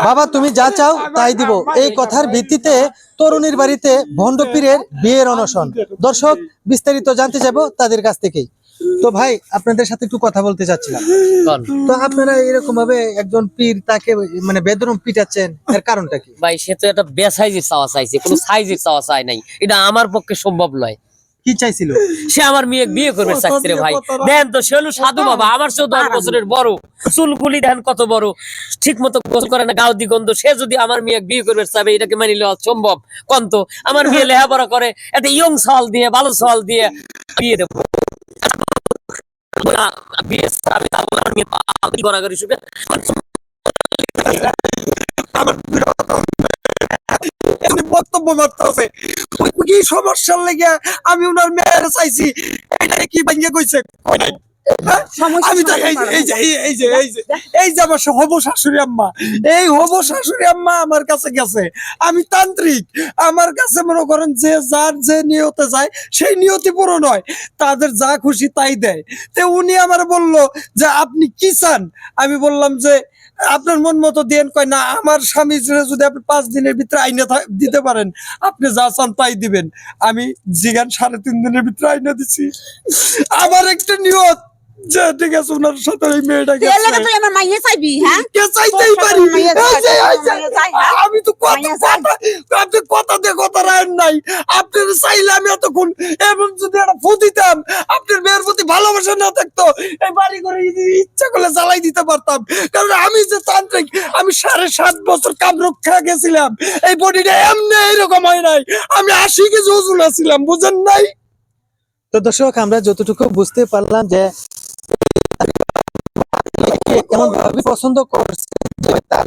বাবা তুমি যা চাও তাই দিব, এই কথার ভিত্তিতে তরুণীর বাড়িতে ভণ্ড পীরের বিয়ের অনশন। দর্শক বিস্তারিত জানতে যাব তাদের কাছ থেকেই। তো ভাই আপনাদের সাথে একটু কথা বলতে চাচ্ছিলাম। তো আপনারা এরকম ভাবে একজন পীর তাকে মানে বেদরম পিটাচ্ছেন, এর কারণটা কি? ভাই সে তো একটা বেসাইজের চাওয়া চাইছে, কোনো সাইজের চাওয়া চাই নাই, এটা আমার পক্ষে সম্ভব নয়। কি চাইছিল সে আমার মেয়ে বিয়ে করবে চাইছে রে ভাই। দেন তো সে হলো সাধু বাবা, আমার চেয়েও 10 বছরের বড়, চুলগুলি দেন কত বড়, ঠিক মতো গোসল করে না, গাও দিগন্ধ। সে যদি আমার মেয়ে বিয়ে করবে চাবে, এটাকে মানি লওয়া সম্ভব? কন্ত আমার মেয়ে লেখাপড়া করে, একটা ইয়ং সওয়াল দিয়ে, ভালো সওয়াল দিয়ে বিয়ে দেবো। বিয়ে চাবে তারপর আমার মেয়ে গড়াগড়ি শুবে। বক্তব্য মারতে হবে কি সমস্যার লেগে আমি ওনার মেয়ের চাইছি, এটা কি ভাঙ্গে কইছে? আমি তো এই যে আমার হবু শাশুড়ি আম্মা, এই হবু শাশুড়ি আম্মা আমার কাছে গেছে। আমি তান্ত্রিক, আমার কাছে মনে করেন যে যার যে নিয়তে যায় সেই নিয়তি পূরণ হয়, তাদের যা খুশি তাই দেয়। তো উনি আমার বলল যে আপনি কি চান? আমি বললাম যে আপনার মন মতো দেন। কয় না, আমার স্বামী যদি আপনি 5 দিনের ভিতরে আইনে দিতে পারেন, আপনি যা চান তাই দিবেন। আমি জিগান 3.5 দিনের ভিতরে আইনে দিছি। আমার একটা নিয়ত যে ঠিক আছে ওনার সাথে ওই মেয়েটা গেছে। কে চাইতেই পারি। আমি তো আপনি কথা দিয়ে কথা রাখেন নাই। আপনার চাইলে আমি এতক্ষণ এবং যদি একটা ফু দিতাম, আপনার মেয়ের প্রতি ভালোবাসা না থাকতো, এই বাড়ি করে ইচ্ছা করলে জ্বালাই দিতে পারতাম। কারণ আমি যে তান্ত্রিক, আমি 7.5 বছর কাম রক্ষা গেছিলাম। এই বডিটা এমনি এরকম হয় নাই। আমি 80 কেজি ওজন ছিলাম, বুঝেন নাই? তো দর্শক আমরা যতটুকু বুঝতে পারলাম যে এমন ভাবে পছন্দ করছে যে তার